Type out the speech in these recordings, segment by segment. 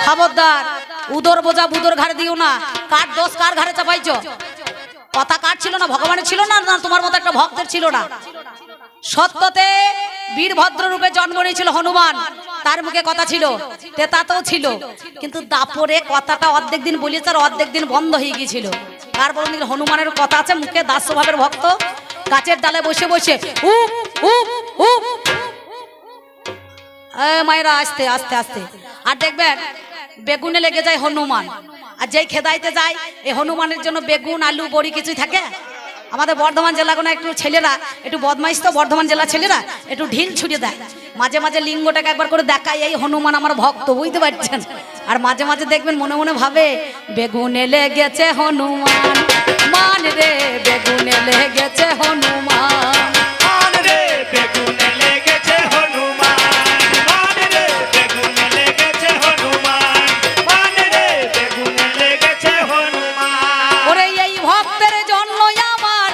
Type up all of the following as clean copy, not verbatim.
খবরদার উদর বোঝা বুদর ঘাড়ে দিও না। কার দোষ কার ঘাড়ে চাপাইছো? কথা কার ছিল না? ভগবানের ছিল না? না তোমার মতো একটা ভক্তের ছিল না? সত্যতে বীরভদ্র রূপে জন্ম নিয়েছিল হনুমান, তার মুখে কথা ছিল, তেতাতেও ছিল, কিন্তু দাপরে কথাটা অর্ধেক দিন বলেছে আর অর্ধেক দিন বন্ধ হয়ে গিয়েছিল। তারপর হনুমানের কথা আছে, মুখে দাস স্বভাবের ভক্ত, গাছের ডালে বসে বসে উপ উপ উপ, মায়েরা আস্তে আস্তে আস্তে। আর দেখবেন বেগুনে লেগে যায় হনুমান, আর যেই খেদাইতে যায় এই হনুমানের জন্য বেগুন আলু বড়ি কিছুই থাকে। আমাদের বর্ধমান জেলা কোনো একটু ছেলেরা একটু বদমাইশ, তো বর্ধমান জেলা ছেলেরা একটু ঢিল ছুড়ে দেয়, মাঝে মাঝে লিঙ্গটাকে একবার করে দেখায় এই হনুমান আমার ভক্ত, বুঝতে পারছেন? আর মাঝে মাঝে দেখবেন মনে মনে ভাবে বেগুনে লেগেছে হনুমান, মান রে বেগুনে লেগেছে হনুমান, মান রে বেগুনে লেগেছে হনুমান, মান রে বেগুনে লেগেছে হনুমান, মান রে বেগুনে লেগেছে হনুমান। ওরে এই ভক্তের জন্য আমার,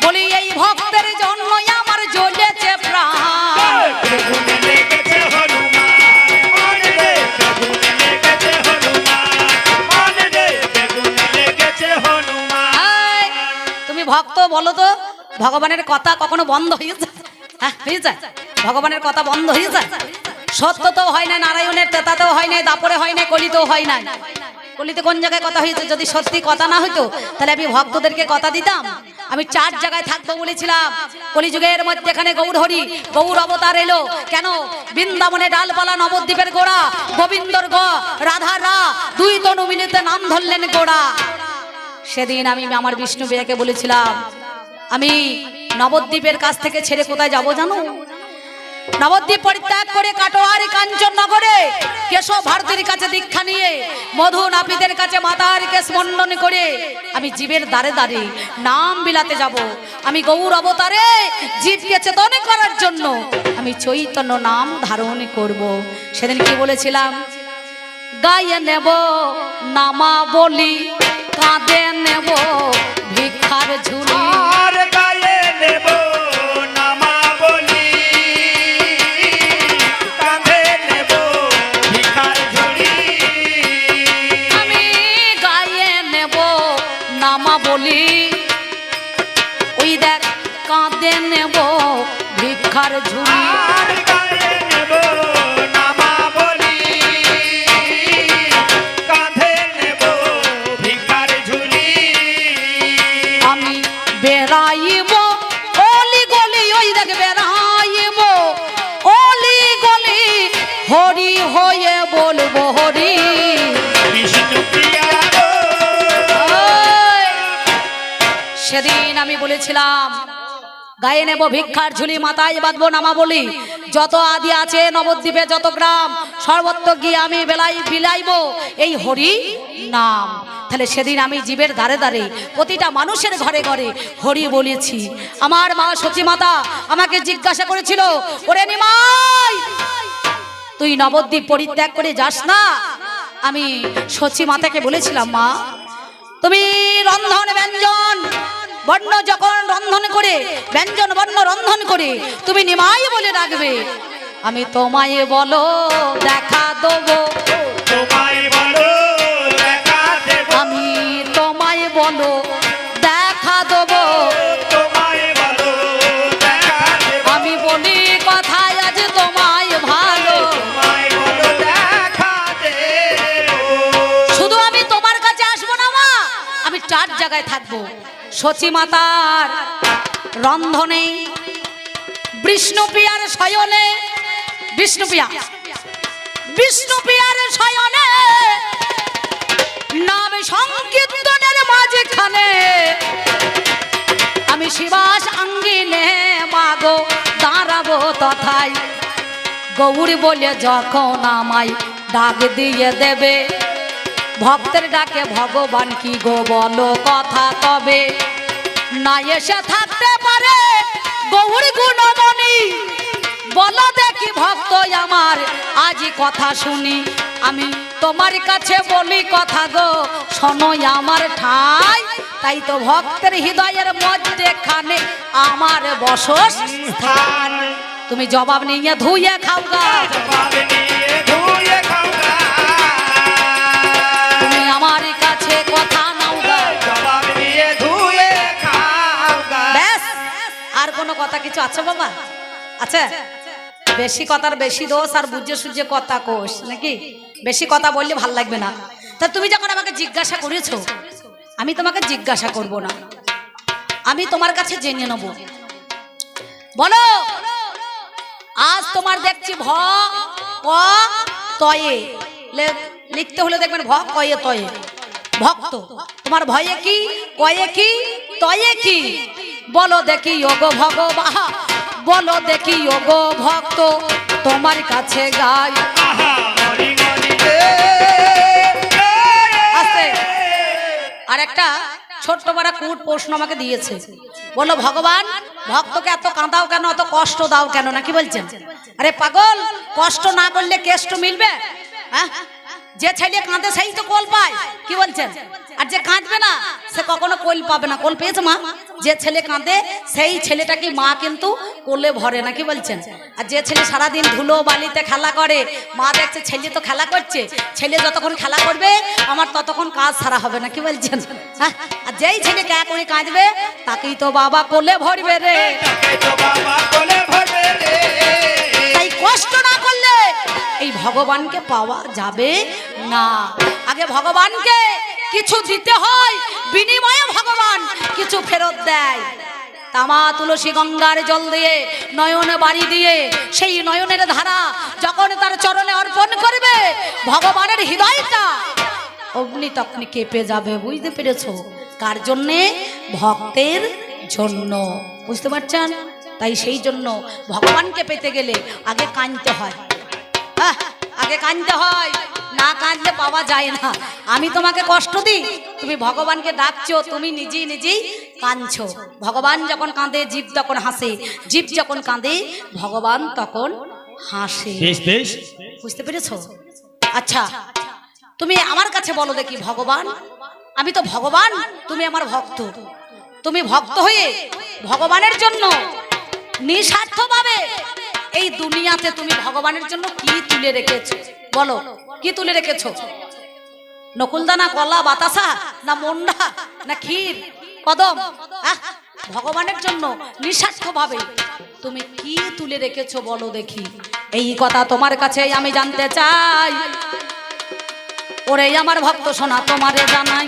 বলি এই ভক্তের জন্য আমার জ্বলেছে প্রাণ, বেগুনে লেগেছে হনুমান, মান রে বেগুনে লেগেছে হনুমান, মান রে বেগুনে লেগেছে হনুমান। এই, তুমি ভক্ত বলো তো ভগবানের কথা কখনো বন্ধ হয়ে যায়? হ্যাঁ হয়ে যায়? ভগবানের কথা বন্ধ হয়ে যায়? সত্য তো হয় না, নারায়ণের তেতাতেও হয় নাই, দাপরে হয় নাই, কলিতেও হয় নাই। কলিতে কোন জায়গায় কথা হয়েছে? যদি সত্যি কথা না হইতো তাহলে আমি ভক্তদেরকে কথা দিতাম। আমি 4 জায়গায় থাকবো বলেছিলাম। কলিযুগের মধ্যেখানে গৌর হরি গৌর অবতার এলো কেন? বৃন্দাবনে ডালপালা নবদ্বীপের গোড়া, গোবিন্দর গ রাধার রা, 2 তনু মিলিতে নাম ধরলেন গোড়া। সেদিন আমি আমার বিষ্ণু বিয়াকে বলেছিলাম আমি নবদ্বীপের কাছ থেকে ছেড়ে কোথায় যাব জানো? নবদ্বীপ পরিত্যাগ করে কাটোয়ার কাঞ্চন নগরে কেশব ভারতীর কাছে দীক্ষা নিয়ে মধু নাপিতের কাছে মাতার কেশ মন্ডন করে আমি জীবের দ্বারে দ্বারে নাম বিলাতে যাব। আমি গৌর অবতারে জীবকে চেতন করার জন্য আমি চৈতন্য নাম ধারণ করব। সেদিন কি বলেছিলাম? গায়ে নেব নামা বলি, কাঁদে নেব ভিক্ষার ঝুলি, আর গায়ে নেব নামা বলি, কাঁধে নেব ভিখার ঝুলি। আমি গায়ে নেব নামা বলি, ওই দেখ কাঁদে নেব ভিক্ষার ঝুলি। আর গায়ে নেব নামা বলি, কাঁধে নেব ভিখার ঝুলি। আমি বেড়াইব অলি গলি, ওই দেখ বেড়াইব অলি গলি, হরি হয়ে বলবো হরি। বিষ্ণু প্রিয়া গো, ওই, সেদিন আমি বলেছিলাম গায়ে নেব ভিক্ষার ঝুলি, মাথায় বাঁধবো নামা বলি। যত আদি আছে নবদ্বীপে যত গ্রাম সর্বত্র গিয়ে আমি বিলাইব এই হরি নাম। তাহলে সেদিন আমি জীবের ধারে ধারে প্রতিটা মানুষের ঘরে ঘরে হরি বলেছি। আমার মা সচী মাতা আমাকে জিজ্ঞাসা করেছিল, ওরে নিমাই তুই নবদ্বীপ পরিত্যাগ করে যাস না? আমি সচী মাতাকে বলেছিলাম, মা তুমি রন্ধন ব্যঞ্জন বর্ণ যখন রন্ধন করে ব্যঞ্জন বর্ণ রন্ধন করে তুমি নিমাই বলে রাখবে, আমি তোমায় বলো দেখা দেবো, তোমায় বলো দেখা দেব, আমি তোমায় বলো দেখা দেবো, তোমায় বলো দেখা দেব, আমি বলি কথায় আজ তোমায় ভালো, তোমায় বলো দেখা দেব। শুধু আমি তোমার কাছে আসবো না মা, আমি 4 জায়গায় থাকবো। সচী মাতার রন্ধনে, বিষ্ণুপ্রিয়ার শয়নে, বিষ্ণুপ্রিয়ার শয়নে, নাম সংকীর্তনের মাঝখানে আমি শিবাস আঙ্গিনে মাগো দাঁড়াবো তথায়, গৌর বলে যখন আমায় ডাক দিয়ে দেবে, ভক্তের ডাকে ভগবান কি গো বলো কথা তবে, না এসে থাকতে পারে গৌর গুণমণি, বলো দেখি ভক্ত আমার আজি কথা শুনি, আমি তোমার কাছে বলি কথা গো শোনো আমার ঠাই, তাই তো ভক্তের হৃদয়ের মধ্যেখানে আমার বসস্থান। তুমি জবাব নিয়ে ধুয়ে খাও গা, জবাব নিয়ে ধুয়ে খাও গা, কিছু আছে বাবা? আচ্ছা, বেশি কথার বেশি দোষ, আর বুঝে সুঝে কথা কোষ নাকি? বেশি কথা বললে ভাল লাগবে না। তা তুমি যখন আমাকে জিজ্ঞাসা করেছো, আমি তোমাকে জিজ্ঞাসা করব না, আমি তোমার কাছে জেনে নেব। বলো, আজ তোমার দেখছি ভ ক তয়ে লিখতে হলে দেখবেন ভ কয়ে তয়ে ভক্ত। তোমার ভয়ে কি, কয়ে কি, তয়ে কি? বলো দেখি ওগো ভগবান, বলো দেখি ওগো ভক্ত, তোমার কাছে গাই। আহা মরি মরি রে আস্তে। আর একটা ছোট্ট বড় কুট প্রশ্ন আমাকে দিয়েছে, বললো ভগবান ভক্তকে এত কাঁদাও কেন, এত কষ্ট দাও কেন, নাকি বলছেন? আরে পাগল, কষ্ট না করলে কেষ্ট মিলবে? হ্যাঁ, যে ছেলে কাঁদে সেই তো কোল পায়, কি বলছেন? আর যে কাঁদবে না সে কখনো কোল পাবে না। কোল পেয়েছে মা? যে ছেলে কাঁদে সেই ছেলেটাকে মা কিন্তু কোলে ভরে, নাকি বলছেন? আর যে ছেলে সারাদিন ধুলো বালিতে খেলা করে, মা দেখছে ছেলে তো খেলা করছে, ছেলে যতক্ষণ খেলা করবে আমার ততক্ষণ কাজ সারা হবে, নাকি বলছেন? হ্যাঁ, আর যেই ছেলে ক্যা করে কাঁদবে তাকেই তো বাবা কোলে ভরবে রে। তাকে তো বাবা কোলে ভরবে রে। তাই কষ্ট না করলে এই ভগবানকে পাওয়া যাবে না। আগে ভগবানকে কিছু দিতে হয়, বিনিময়ে ভগবান কিছু ফেরত দেয়। তামা তুলসী গঙ্গার জল দিয়ে নয়নে বাড়ি দিয়ে সেই নয়নের ধারা যখন তার চরণে অর্পণ করবে, ভগবানের হৃদয়টা অগ্নি তখনই কেঁপে যাবে। বুঝতে পেরেছো? কার জন্যে? ভক্তের জন্য। বুঝতে পারছেন? তাই সেই জন্য ভগবানকে পেতে গেলে আগে কাঁদতে হয়। হ্যাঁ, আগে কাঁদতে হয়, না কাঁদলে পাওয়া যায় না। আমি তোমাকে কষ্ট দিই, তুমি ভগবানকে ডাকছো, তুমি নিজেই নিজেই কাঁদছো। ভগবান যখন কাঁদে জীব তখন হাসে, জীব যখন কাঁদে ভগবান তখন হাসে। বুঝতে পেরেছো? আচ্ছা, তুমি আমার কাছে বলো দেখি, ভগবান, আমি তো ভগবান, তুমি আমার ভক্ত। তুমি ভক্ত হয়ে ভগবানের জন্য নিঃস্বার্থভাবে এই দুনিয়াতে তুমি ভগবানের জন্য কি তুলে রেখেছো? বলো, কি তুলে রেখেছো? নকুলদানা, কলা, বাতাসা, না মন্ডা, না ক্ষীর, কদম? ভগবানের জন্য নিঃস্বার্থভাবে তুমি কি তুলে রেখেছো বলো দেখি। এই কথা তোমার কাছে আমি জানতে চাই। ওরে আমার ভক্ত শোনা, তোমারে জানাই,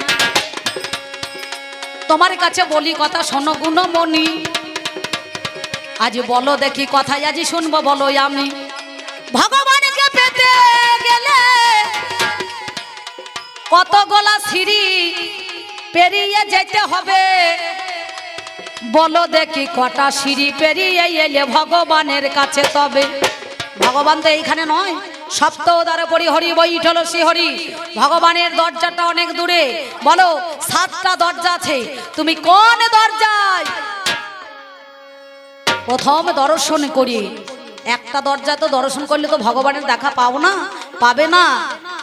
তোমার কাছে বলি কথা শোনো গুণমণি। আজ বলো দেখি কথাই আজ শুনবো, বলো আমি। ভগবানকে পেতে গেলে কত গোলা সিঁড়ি পেরিয়ে যেতে হবে, বলো দেখি কটা সিঁড়ি পেরিয়ে এলে ভগবানের কাছে তবে। ভগবান তো এইখানে নয়, সপ্তদ্বার পরি হরি বৈঠল শ্রীহরি। ভগবানের দরজাটা অনেক দূরে। বলো, 7টা দরজা আছে, তুমি কোন দরজায় প্রথম দর্শন করি? একটা দরজা তো দর্শন করলে তো ভগবানের দেখা পাও না, পাবে না।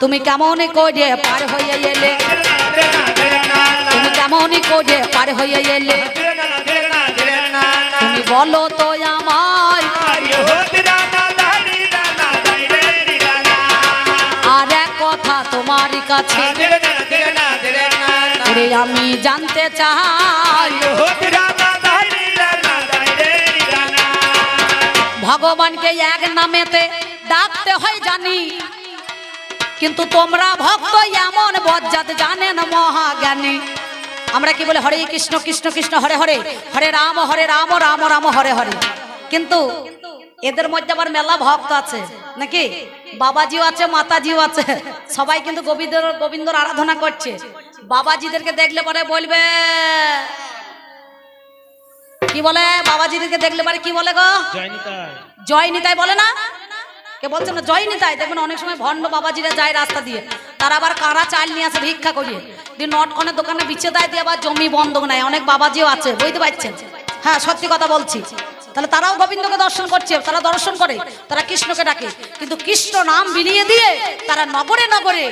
তুমি কেমন করে পার হয়ে এলে, তুমি কেমন করে পার হয়ে এলে, তুমি বলো তো আমায়। আর এক কথা তোমার কাছে আমি জানতে চাই, ভগবানকে এক নামেতে ডাকতে হয় জানি, কিন্তু তোমরা ভক্ত এমন বজ্জাত জানেন মহাজ্ঞানী। আমরা কি বলে হরে কৃষ্ণ কৃষ্ণ কৃষ্ণ হরে হরে, হরে রাম রাম রাম হরে হরে। কিন্তু এদের মধ্যে আবার মেলা ভক্ত আছে নাকি? বাবাজিও আছে, মাতাজিও আছে, সবাই কিন্তু গোবিন্দর আরাধনা করছে। বাবাজিদেরকে দেখলে পরে বলবে কি বলে? বাবাজিদেরকে দেখলে পরে কি বলে গো? জয় নিতাই বলে না? কে বলছে না জয় নিতাই? দেখবেন অনেক সময় ভণ্ড বাবাজিরা যায় রাস্তা দিয়ে, তারা আবার কারা চাল নিয়ে আসে ভিক্ষা করিয়ে, দিয়ে নটকনের দোকানে বিচ্ছে দেয়, দিয়ে আবার জমি বন্ধক নেয়। অনেক বাবাজিও আছে, বুঝতে পারছেন? হ্যাঁ, সত্যি কথা বলছি। তাহলে তারাও গোবিন্দকে দর্শন করছে, তারা দর্শন করে, তারা কৃষ্ণকে ডাকে, কিন্তু কৃষ্ণ নাম বিলিয়ে দিয়ে তারা নগরে নগরে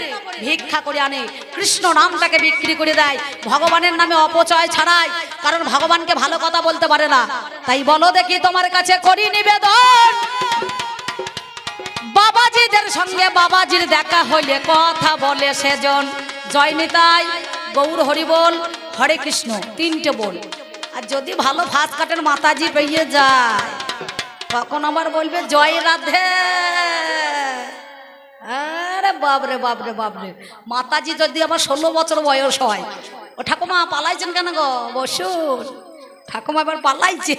ভিক্ষা করে আনে, কৃষ্ণ নামটাকে বিক্রি করে দেয়, ভগবানের নামে অপচয় ছাড়ায়। কারণ ভগবানকে ভালো কথা বলতে পারে না। তাই বলো দেখি তোমার কাছে করি নিবেদন, বাবাজিদের সঙ্গে বাবাজির দেখা হইলে কথা বলে সেজন। জয় নিতাই, গৌর হরি বল, হরে কৃষ্ণ, 3টে বল। আর যদি ভালো ফাঁস কাটের মাতাজি পেয়ে যায় তখন আবার বলবে জয় রাধে। আরে বাবরে বাবরে বাবরে, মাতাজি যদি আবার 16 বছর বয়স হয়, ও ঠাকুমা পালাইছেন কেন গো? বসুন, ঠাকুমা এবার পালাইছে।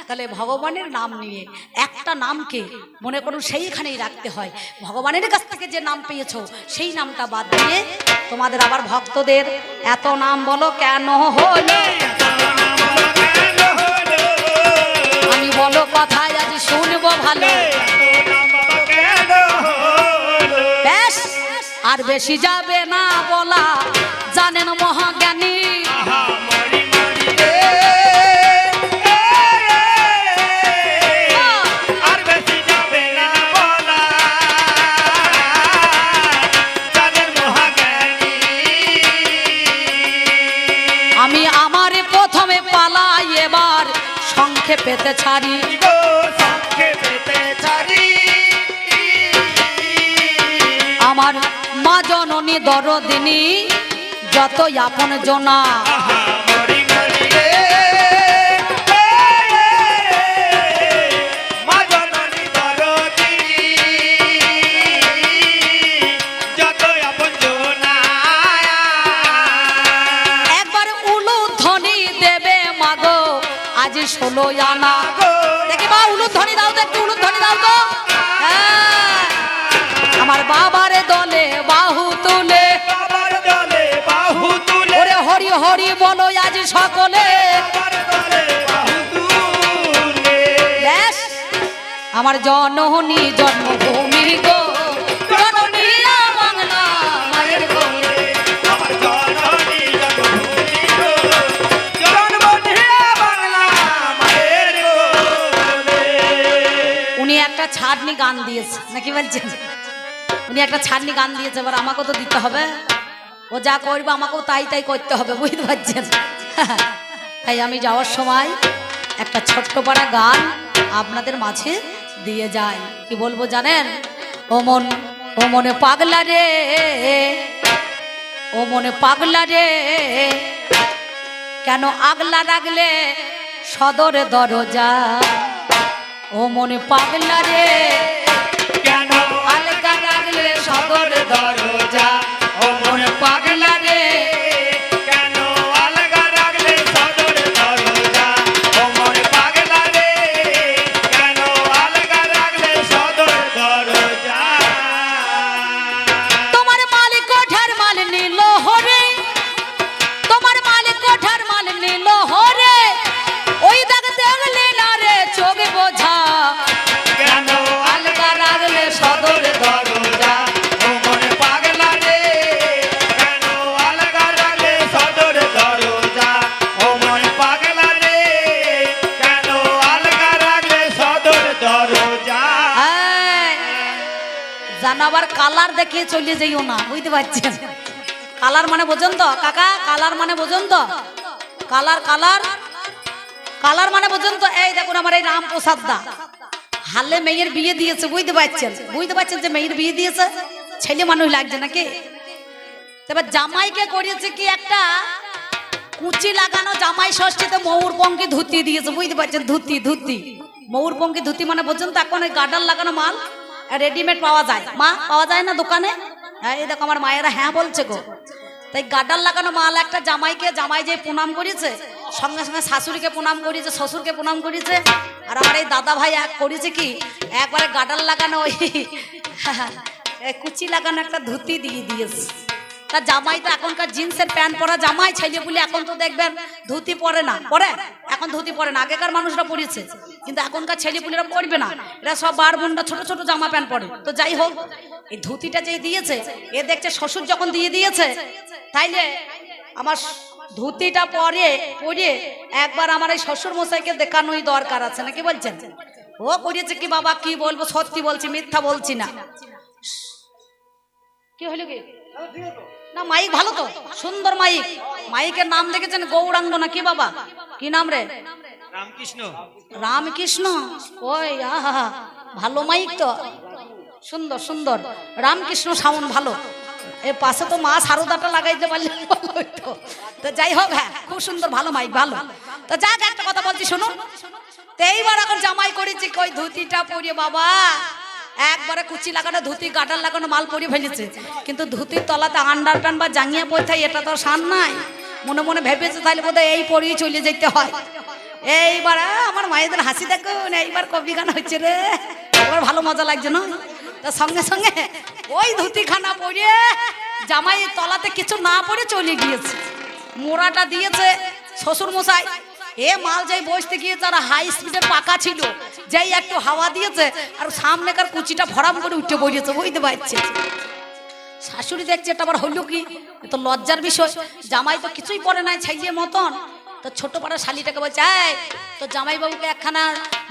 তাহলে ভগবানের নাম নিয়ে একটা নামকে মনে করুন সেইখানেই রাখতে হয়। ভগবানের কাছ থেকে যে নাম পেয়েছো সেই নামটা বাদ দিয়ে তোমাদের আবার ভক্তদের এত নাম বলো কেন হলো? আমি বলো কথায় আজ শুনবো ভালো। বেশ আর বেশি যাবে না বলা, জানেন মহাজ্ঞানী। আমি আমার প্রথমে পালাই, এবার সংক্ষেপেতে ছাড়ি। আমার মা জননী দরদিনী যত আপন জনা, একবার উলুধ্বনি দেবে মাগো আজ 16 আনা। দেখি বা উলুধ্বনি দাও তো, একটু উলুধ্বনি দাও তো। হ্যাঁ, আমার বাবার দলে বাহু তুলে, ওরে হরি হরি বলো আজ সকলে। বেশ আমার জননী জন্মভূমি গো, জননী বাংলা মায়ের গো। উনি একটা ছাড়নি গান দিয়েছে নাকি বলছেন? উনি একটা ছাড়নি গান দিয়েছে, এবার আমাকেও তো দিতে হবে। ও যা করবে আমাকেও তাই তাই করতে হবে, বুঝতে পারছেন? তাই আমি যাওয়ার সময় একটা ছোট্ট পাড়া গান আপনাদের মাঝে দিয়ে যাই। কি বলবো জানেন? ও মনে পাগলা রে, ও মনে পাগলা রে, কেন আগলা রাখলে সদরে দরজা। ও মনে পাগলা রে, কেন আলগা রাখলে সদরে দরজা। ও মনে পাগলা রে, কেন আলগা রাখলে সদর দরজা। ও মনে পাগলা রে, কেন আলগা রাখলে সদর দরজা। তোমার মালিক কোঠার মাল নিল হরে, তোমার মালিক কোঠার মাল নিল হরে, ওই দাগ দেখলে না রে চোখ বোঝা। কেন আলগা রাখলে সদর দরজা। ও মনে পাগলা রে, কেন আলগা রাখলে সদর দরজা। ও মনে পাগলা রে, কেন আলগা রাখলে সদর দরজা। জানাবার কালার দেখে চলে যাইও না, বুঝতে পারছেন? কালার মানে বোঝেন তো কাকা? কালার মানে বোঝেন তো? কালার কালার কালার মানে বোঝেন তো? এই দেখুন আমার এই রামপ্রসাদ দা হালে মেয়ের বিয়ে দিয়েছে, বুঝতে পারছেন? বুঝতে পারছেন যে মেয়ের বিয়ে দিয়েছে, ছেলে মানুষ লাগছে নাকি? তবে জামাইকে করিয়েছে কি একটা কুচি লাগানো জামাই ষষ্ঠীতে ময়ূরপঙ্খী ধুতি দিয়েছে, বুঝতে পারছেন? ধুতি ধুতি ময়ূরপঙ্খী ধুতি মানে বোঝেন তো? এখন ওই গার্ডার লাগানো মাল রেডিমেড পাওয়া যায়, মা পাওয়া যায় না দোকানে? হ্যাঁ, এই দেখো আমার মায়েরা হ্যাঁ বলছে গো। তাই গার্ডার লাগানো মাল একটা জামাইকে, জামাই যে প্রণাম করেছে সঙ্গে সঙ্গে শাশুড়িকে প্রণাম করেছে, শ্বশুরকে প্রণাম করেছে। আর আমার এই দাদা ভাই এক করেছে কি, একবারে গার্ডার লাগানো ওই কুচি লাগানো একটা ধুতি দিয়ে দিয়েছে। তা জামাই তো এখনকার জিন্সের প্যান্ট পরা জামাই ছেলে বলে এখন তো দেখবেন ধুতি পরে না, পরে এখন ধুতি পরে না। আগেকার মানুষরা পরেছে, কিন্তু এখনকার ছেলেপুলেরা পরবে না, এরা সব বার বোনরা ছোট ছোট জামা প্যান্ট পরে। তো যাই হোক, এই ধুতিটা যে দিয়েছে এ দেখছে শ্বশুর যখন দিয়ে দিয়েছে, তাইলে আমার ধুতিটা পরে একবার আমার এই শ্বশুর মশাইকে দেখানোই দরকার আছে নাকি বলছেন? ও করিয়েছে কি বাবা, কি বলবো, সত্যি বলছি, মিথ্যা বলছি না। কি হলো কি না? মাইক ভালো তো, সুন্দর মাইক। মাইকের নাম দেখেছেন? গৌরাঙ্গ না কি বাবা? কি নাম রে? রামকৃষ্ণ। রামকৃষ্ণ। ওই আহা, ভালো মাইক তো, সুন্দর সুন্দর। রামকৃষ্ণ সাউন্ড ভালো। এই পাশে তো মা সারদাটা লাগাইতে পারলে ভালো হইতো। তো যাই হোক, হ্যাঁ খুব সুন্দর, ভালো মাইক, ভালো। তো যাক, একটা কথা বলছি শুনুন। তো এইবার এখন জামাই করেছি কই ধুতিটা পরিয়ে, বাবা একবারে কুচি লাগানো ধুতি, গাটার লাগানো মাল পরিয়ে ফেলেছে, কিন্তু ধুতির তলাতে আন্ডার প্যান্ট বা জাঙ্গিয়া পরতে হয়, এটা তো শান নাই। মনে মনে ভেবেছে তাহলে বোধহয় এই পরিয়ে চলে যেতে হয়। এইবার আমার মায়েদের হাসি দেখুন, এইবার কবি গান হচ্ছে রে, এবার ভালো মজা লাগছে না? তা সঙ্গে সঙ্গে ওই ধুতিখানা পরিয়ে জামাই তলাতে কিছু না পরে চলে গিয়েছে। মোড়াটা দিয়েছে শ্বশুর মশাই, এ মাল যাই বসতে গিয়ে তারা হাই স্পিডের পাকা ছিল, যাই একটু হাওয়া দিয়েছে আর সামনেকার কুচিটা ভরাম করে উঠে পড়িয়েছে, বুঝতে পারছে। শাশুড়ি দেখছে এটা আবার হইল কি, এ তো লজ্জার বিষয়, জামাই তো কিছুই পরে নাই ছাইয়ে মতন। তো ছোট পাড়া শালিটাকে বলছে, এই তো জামাই বাবুকে একখানা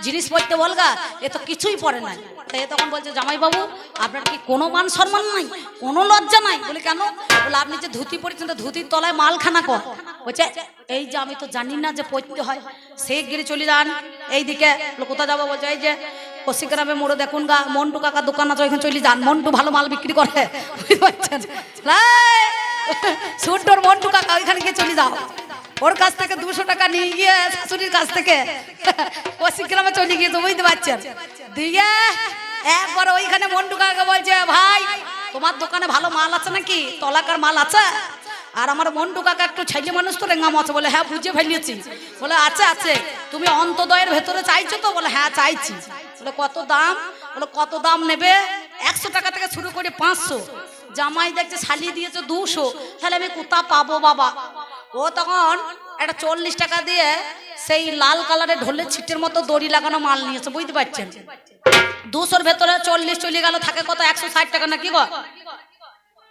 জিনিস পরতে বলগা, এ তো কিছুই পরে নাই। তাই তখন বলছে, জামাই বাবু আপনার কি কোনো মান সম্মান নাই, কোনো লজ্জা নাই? বলে কেন? বলে আপনি যে ধুতি পরেছেন, তো ধুতির তলায় মালখানা কর। বলছে এই যে আমি তো জানি না যে পরতে হয়, সে গিয়ে চলে যান এইদিকে। কোথায় যাবো? বলছে এই যে কশিগ্রামে মোড়ে দেখুন গা, মন্টু কাকার দোকান আছে, ওইখানে চলে যান, মন্টু ভালো মাল বিক্রি করে, বুঝতে পারছেন? সুট্টোর মন্টু কাকা, ওইখানে গিয়ে চলে যাও। ওর কাছ থেকে 200 টাকা নিয়ে গিয়ে শাশুড়ির কাছ থেকে কশিগ্রামে চলে গিয়েছে, বুঝতে পারছেন? দিয়ে একবার ওইখানে মন্টু কাকা বলছে, ভাই তোমার দোকানে ভালো মাল আছে নাকি, তলাকার মাল আছে? আর আমার মন্টু কাকা একটু ছেলে মানুষ তো রেঙ্গাম আছে। বলে হ্যাঁ বুঝে ফেলিয়েছি। বলে আছে আছে, তুমি অন্তদয়ের ভেতরে চাইছো তো? বলে হ্যাঁ চাইছি। বলে কত দাম? বলে কত দাম নেবে? 100 টাকা থেকে শুরু করে 500। জামাই দেখছে শালি দিয়েছে 200, তাহলে আমি কোথা পাবো বাবা? ও তখন একটা 40 টাকা দিয়ে সেই লাল কালারের ঢোলের ছিটের মতো দড়ি লাগানো মাল নিয়েছে, বুঝতে পারছেন? 200-র ভেতরে 40 চলে গেল, থাকে কত? 160 টাকা নাকি গো?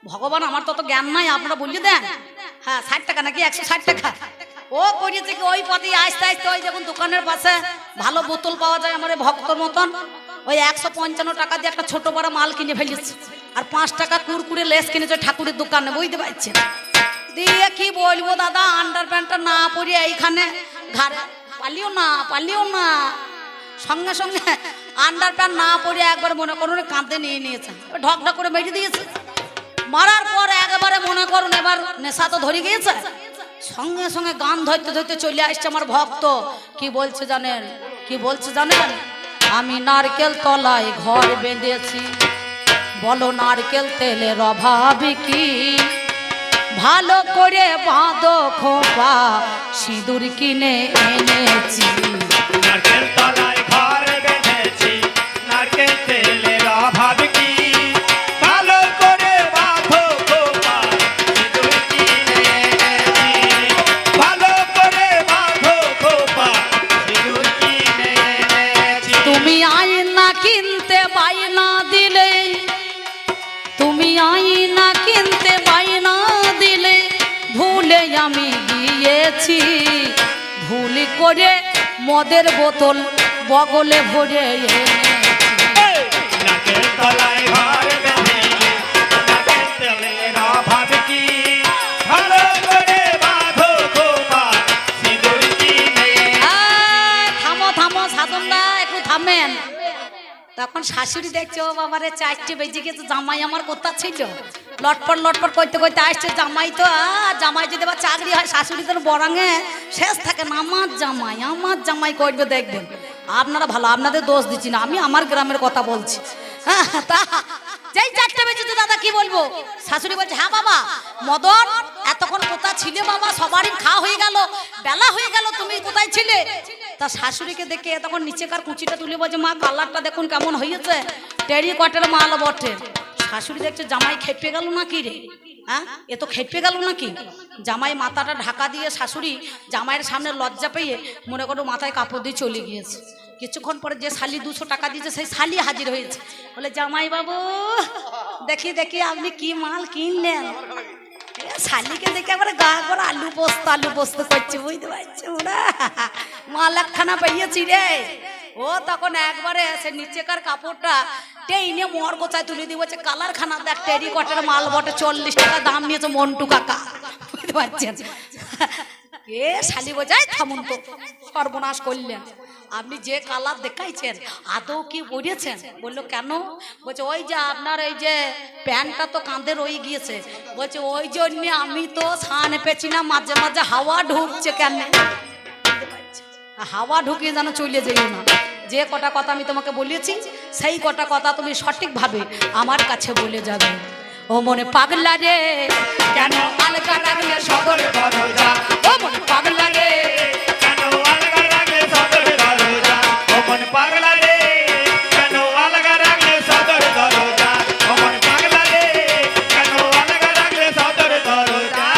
ভগবান আমার তত জ্ঞান নাই, আপনারা বলিয়ে দেন। হ্যাঁ 60 টাকা নাকি 160 টাকা। ও করিয়েছে কি ওই পথে আস্তে আস্তে ওই যখন দোকানের পাশে ভালো বোতল পাওয়া যায় আমার ভক্তর মতন, ওই 155 টাকা দিয়ে একটা ছোট বড় মাল কিনে ফেলেছে। আর 5 টাকা কুরকুরে লেস কিনেছে ঠাকুরের দোকানে, বুঝতে পারছেন? দিয়ে কি বলবো দাদা, আন্ডার প্যান্টটা না পরিয়ে এইখানে ঘাড়ে পালিও না, সঙ্গে সঙ্গে আন্ডার প্যান্ট না পরিয়ে একবার মনে করুন কাঁধে নিয়ে নিয়েছে, ঢক ঢক করে মেরে দিয়েছে। মারার পর একেবারে মনে করুন এবার নেশা তো ধরে গিয়েছে, সঙ্গে সঙ্গে গান ধরতে ধরতে চলে আসছে আমার ভক্ত। কি বলছে জানেন? কি বলছে জানেন? আমি নারকেল তলায় ঘর বেঁধেছি, বলো নারকেল তেলের অভাব কি, ভালো করে বাঁধো খোপা, সিঁদুর কিনে এনেছি। নারকেল তলায় ঘর বেঁধেছি, নারকেল তেলের অভাব কি, ভালো করে বাঁধো খোপা, সিঁদুর কিনে এনেছি। ভালো করে বাঁধো খোপা, সিঁদুর কিনে এনেছি। তুমি আয়না কিনতে বাইনা দিলে, তুমি আয়না কিনতে বাইনা দিলে, ভুলে আমি গিয়েছি, ভুল করে মদের বোতল বগলে ভরে এনেছি। নারকেল তলায় ঘর বেঁধেছি, নারকেল তেলের অভাব কি, ভালো করে বাঁধো খোপা, সিঁদুর কিনে এনেছি। থামো থামো সাধনদা, একটু থামেন। তখন শাশুড়ি দেখছে, ও বাবারে 4টে বেজে গেছে, জামাই আমার কোথা ছিল? লটপট করতে করতে আসছে জামাই। তো জামাই যদি আবার চাকরি হয়, শাশুড়িদের বরঙে শেষ থাকে না। আমার জামাই করবে দেখবেন। আপনারা ভালো, আপনাদের দোষ দিচ্ছি না, আমি আমার গ্রামের কথা বলছি। হ্যাঁ তা যেই 4টে বেজেছে দাদা কি বলবো, শাশুড়ি বলছে হ্যাঁ বাবা মদন এতক্ষণ কোথায় ছিলে বাবা, সবারই খাওয়া হয়ে গেল, বেলা হয়ে গেল, তুমি কোথায় ছিলে? তা শাশুড়িকে দেখে তখন নিচেকার কুচিটা তুলে বলছে, মা কালারটা দেখুন কেমন হয়েছে, টেরিকটের মাল বটে। শাশুড়ি দেখছে জামাই খেপে গেল নাকি রে, হ্যাঁ এ তো খেপে গেল নাকি। জামাই মাথাটা ঢাকা দিয়ে শাশুড়ি জামাইয়ের সামনে লজ্জা পেয়ে মনে করো মাথায় কাপড় দিয়ে চলে গিয়েছে। কিছুক্ষণ পরে যে শালি 200 টাকা দিয়েছে সেই শালি হাজির হয়েছে, বলে জামাই বাবু দেখি দেখি আপনি কি মাল কিনলেন। শালিকে দেখে আবার গা করে আলু পোস্ত করছে, বুঝতে পারছি ওরা মাল একখানা পেয়েছি রে। ও তখন একবারে সে নিচেকার কাপড়টা টেনে মোর গোছায় তুলে দিয়ে বলছে, কালার খানা দেখ টেরিকটের মাল বটে, 40 টাকা দাম নিয়েছে মন্টু কাকা, বুঝতে পারছেন? এ শালি বোঝায় থামুন তো, সর্বনাশ করলেন। আপনি যে কালার দেখাইছেন আদৌ কি পরেছেন? বললো কেন? বলছে ওই যে আপনার এই যে প্যান্টটা তো কাঁধে রয়ে গিয়েছে। বলছে ওই জন্য আমি তো ছান পেছি না, মাঝে মাঝে হাওয়া ঢুকছে। কেন হাওয়া ঢুকিয়ে যেন চলে যাইও না। যে কটা কথা আমি তোমাকে বলেছি সেই কটা কথা তুমি সঠিকভাবে আমার কাছে বলে যাবে। ও মনে পাগলা রে কেন আলগা রাখলে সদর দরজা, ও মনে পাগলা রে কেন আলগা রাখলে সদর দরজা, ও মন পাগলা রে কেন আলগা রাখলে সদর দরজা, ও মন পাগলা রে কেন আলগা রাখলে সদর দরজা।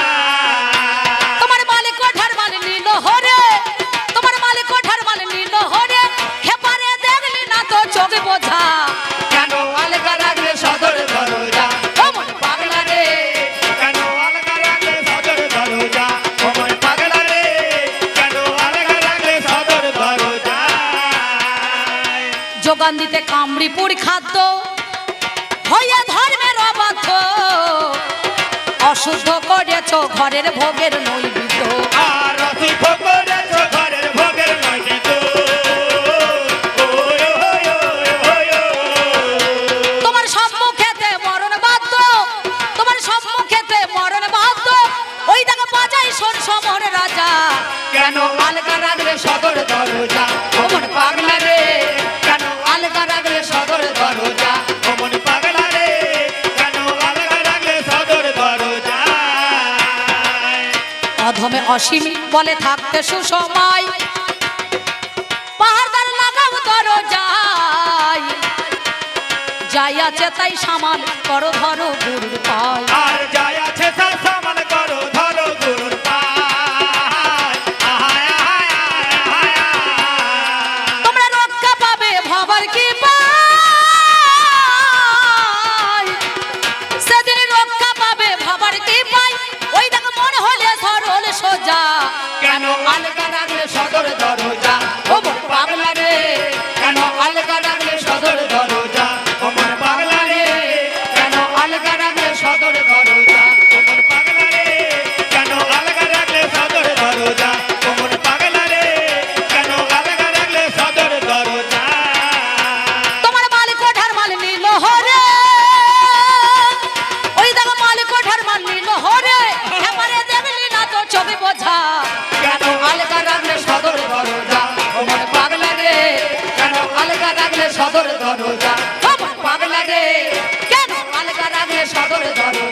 তোমার মালিক কোঠার মাল নিল হরে, তোমার মালিক কোঠার মাল নিল হরে, খেপারে দেখলি না তো চোখ বোঝা, কেন আলগা রাখলে সদর দরজা, ও মনে পাগলা রে কেন আলগা রাখলে সদর দরজা, ও মন পাগলা রে কেন আলগা রাখলে সদর দরজা। যোগান দিতে কামড়িপুর খাদ্য হইয়া ধর্মের অবাধ্য, অশুদ্ধ করেছ ঘরের ভোগের নৈবেদ্য, আর অশুদ্ধ করেছ ঘরের ভোগের নৈবেদ্য। ওয় ওয় ওয় ওয় ওয়। তোমার সম্মুখেতে মরণ বাদ্য, তোমার সম্মুখেতে মরণ বাদ্য, ওই দেখো বাজাই শোন সমর রাজা, কেন আলগা রাখলে সদর দরজা, ও মন পাগলা রে কেন আলগা রাখলে সদর দরজা, ও মন পাগলা রে কেন আলগা রাখলে সদর দরজা। অধমে অসীম বলে থাকতে সুসময়, পাহাড়দার লাগাও দরজায়, যাই আছে তাই সামাল করো ধরো গুরুর পায়, আর যাই আছে তার সামান করো ধরো গুরুর পায়। আহায় আহায় আহায় আহায়। তোমরা রক্ষা পাবে ভাবার কি পাই, সেদিন রক্ষা পাবে ভাবার কি পাই, ওই দেখো মনে হলে সরল সোজা, কেন আলগা রাখলে সদর দরজা, ও মন পাগলা রে কেন আলগা রাখলে সদর দরজা, ও মন পাগলা রে কেন আলগা রাখলে সদর দরজা, ও মন পাগলা রে কেন আলগা রাখলে সদর দরজা, ও মন পাগলা রে কেন আলগা রাখলে সদর দরজা। তোমার মালিক কোঠার মাল নিল হরে, ওই দেখো মালিক কোঠার মাল নিল হরে, এবারে দেখলি না তো চোখে বোঝা, কেন আলগা রাখলে সদর দরজা, ও মন পাগলা রে কেন আলগা রাখলে সদর দরজা, ও মন পাগলা রে কেন আলগা রাখলে সদর দরজা।